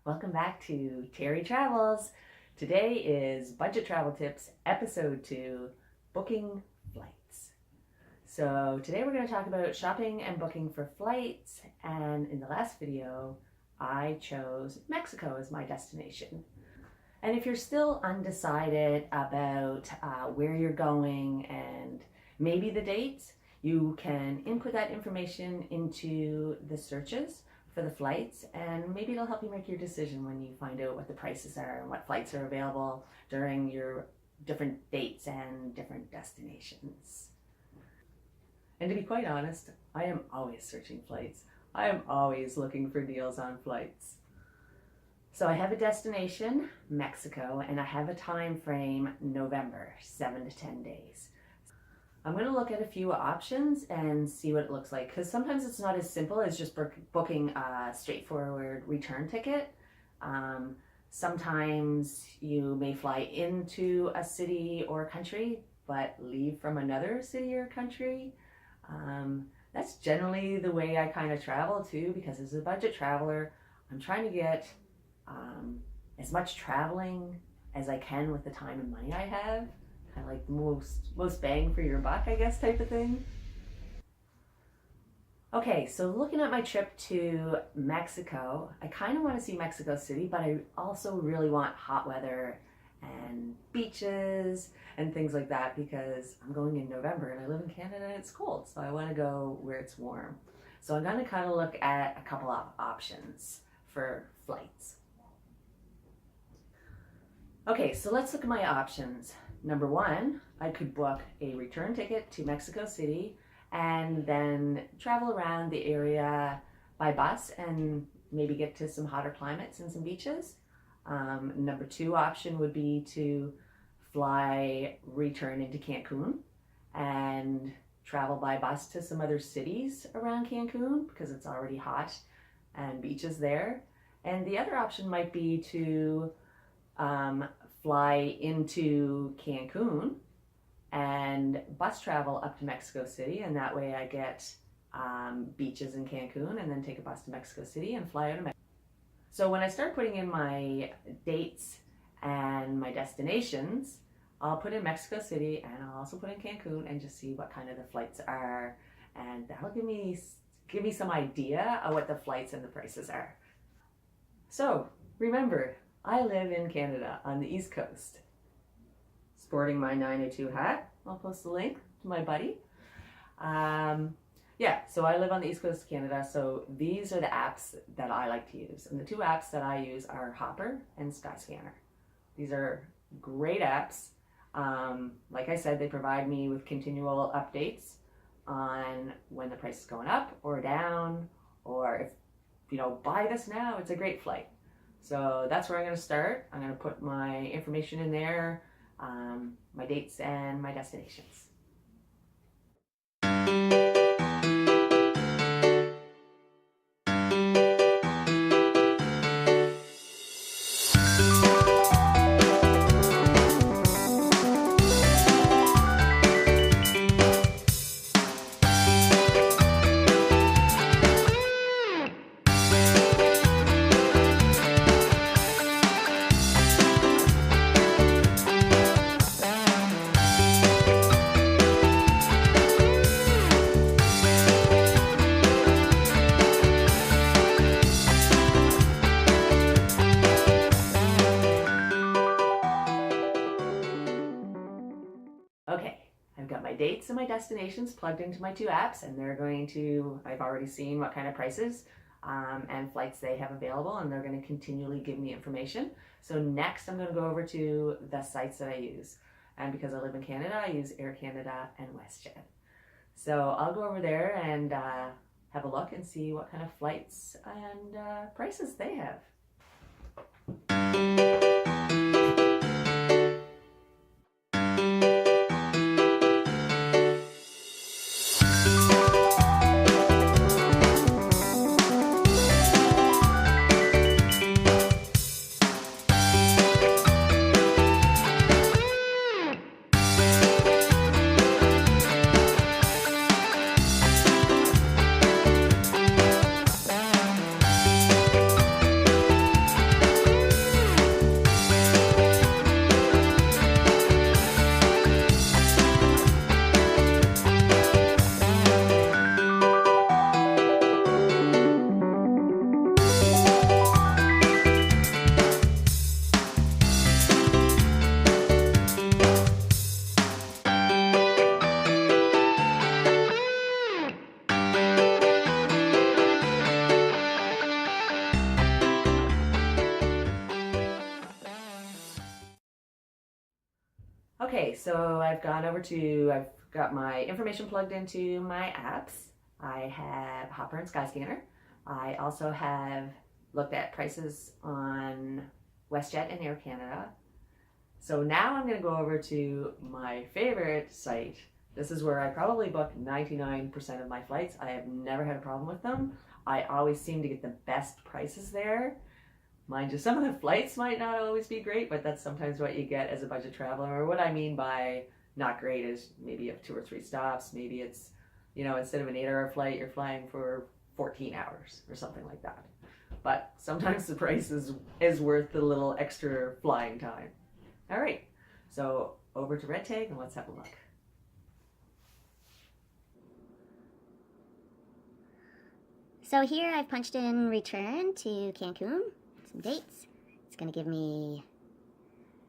Welcome back to Terry Travels. Today is Budget Travel Tips, Episode 2, Booking Flights. So today we're going to talk about shopping and booking for flights, and in the last video I chose Mexico as my destination. And if you're still undecided about where you're going and maybe the dates, you can input that information into the searches for the flights, and maybe it'll help you make your decision when you find out what the prices are and what flights are available during your different dates and different destinations. And to be quite honest, I am always searching flights. I am always looking for deals on flights. So I have a destination, Mexico, and I have a time frame, November, 7 to 10 days. I'm going to look at a few options and see what it looks like, because sometimes it's not as simple as just booking a straightforward return ticket. Sometimes you may fly into a city or country but leave from another city or country. That's generally the way I kind of travel too, because as a budget traveler, I'm trying to get as much traveling as I can with the time and money I have. Kind of like the most bang for your buck, I guess, type of thing. Okay, so looking at my trip to Mexico, I kind of want to see Mexico City, but I also really want hot weather and beaches and things like that, because I'm going in November and I live in Canada and it's cold, so I want to go where it's warm. So I'm going to kind of look at a couple of options for flights. Okay, so let's look at my options. Number one, I could book a return ticket to Mexico City and then travel around the area by bus and maybe get to some hotter climates and some beaches. Number two option would be to fly return into Cancun and travel by bus to some other cities around Cancun because it's already hot and beaches there. And the other option might be to fly into Cancun and bus travel up to Mexico City, and that way I get beaches in Cancun and then take a bus to Mexico City and fly out of Mexico. So when I start putting in my dates and my destinations, I'll put in Mexico City and I'll also put in Cancun and just see what kind of the flights are, and that'll give me some idea of what the flights and the prices are. So remember, I live in Canada on the East Coast. Sporting my 902 hat. I'll post the link to my buddy. So I live on the East Coast of Canada, so these are the apps that I like to use. And the two apps that I use are Hopper and Skyscanner. These are great apps. Like I said, they provide me with continual updates on when the price is going up or down, or if, buy this now, it's a great flight. So that's where I'm going to start. I'm going to put my information in there, my dates and my destinations. Okay, I've got my dates and my destinations plugged into my two apps, and I've already seen what kind of prices and flights they have available, and they're going to continually give me information. So next I'm going to go over to the sites that I use. And because I live in Canada, I use Air Canada and WestJet. So I'll go over there and have a look and see what kind of flights and prices they have. Okay, so I've got my information plugged into my apps. I have Hopper and Skyscanner. I also have looked at prices on WestJet and Air Canada. So now I'm going to go over to my favorite site. This is where I probably book 99% of my flights. I have never had a problem with them. I always seem to get the best prices there. Mind you, some of the flights might not always be great, but that's sometimes what you get as a budget traveler. Or what I mean by not great is maybe you have 2 or 3 stops. Maybe it's, instead of an 8-hour flight, you're flying for 14 hours or something like that. But sometimes the price is worth the little extra flying time. All right, so over to Red Tag and let's have a look. So here I've punched in return to Cancun, some dates. It's going to give me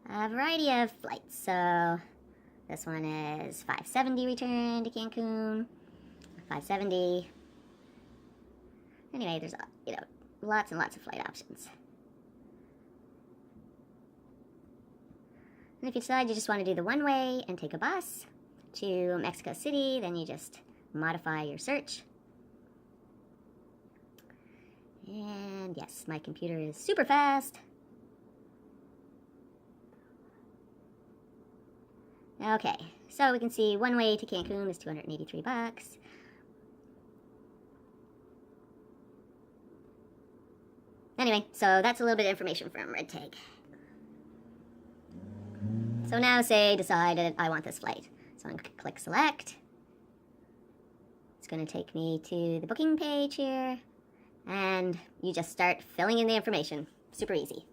a variety of flights. So this one is 570 return to Cancun, 570. Anyway, there's lots and lots of flight options. And if you decide you just want to do the one way and take a bus to Mexico City, then you just modify your search. And yes, my computer is super fast. Okay, so we can see one way to Cancun is $283. Anyway, so that's a little bit of information from Red Tag. So now say decided I want this flight. So I'm going to click select. It's going to take me to the booking page here. And you just start filling in the information. Super easy.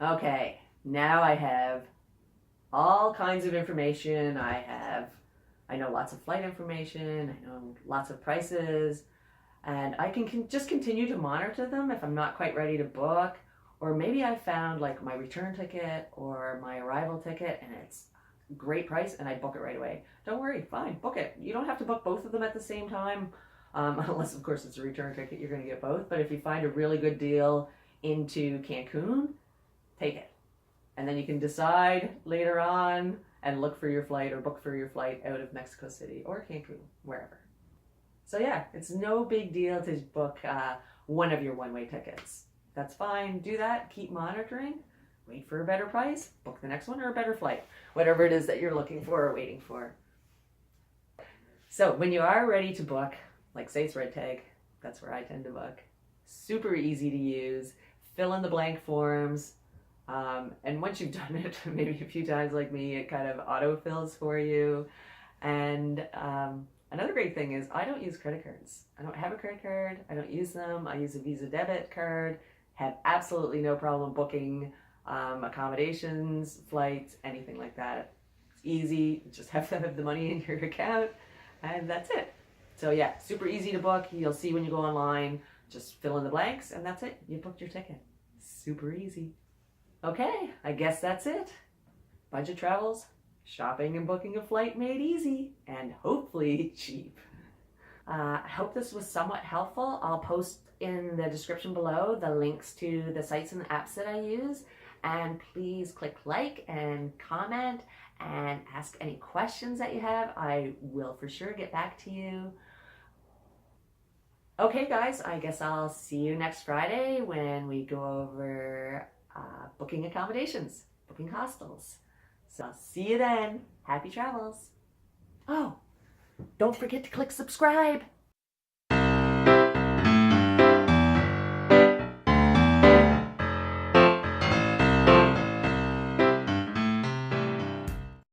Okay, now I have all kinds of information. I know lots of flight information, I know lots of prices, and I can just continue to monitor them if I'm not quite ready to book, or maybe I found like my return ticket or my arrival ticket and it's a great price and I book it right away. Don't worry, fine, book it. You don't have to book both of them at the same time, unless of course it's a return ticket, you're going to get both. But if you find a really good deal into Cancun, take it. And then you can decide later on and look for your flight or book for your flight out of Mexico City or Cancun, wherever. So yeah, it's no big deal to book one of your one-way tickets. That's fine, do that, keep monitoring, wait for a better price, book the next one or a better flight, whatever it is that you're looking for or waiting for. So when you are ready to book, like say it's Red Tag, that's where I tend to book. Super easy to use, fill in the blank forms, and once you've done it maybe a few times like me, it kind of auto-fills for you. And another great thing is I don't use credit cards. I don't have a credit card, I don't use them, I use a Visa debit card, have absolutely no problem booking accommodations, flights, anything like that. It's easy, you just have to have the money in your account, and that's it. So yeah, super easy to book. You'll see when you go online, just fill in the blanks, and that's it. You booked your ticket. Super easy. Okay, I guess that's it. Budget travels, shopping and booking a flight made easy, and hopefully cheap. I hope this was somewhat helpful. I'll post in the description below the links to the sites and apps that I use. And please click like and comment and ask any questions that you have. I will for sure get back to you. Okay guys, I guess I'll see you next Friday when we go over booking accommodations, booking hostels. So I'll see you then. Happy travels. Oh, don't forget to click subscribe.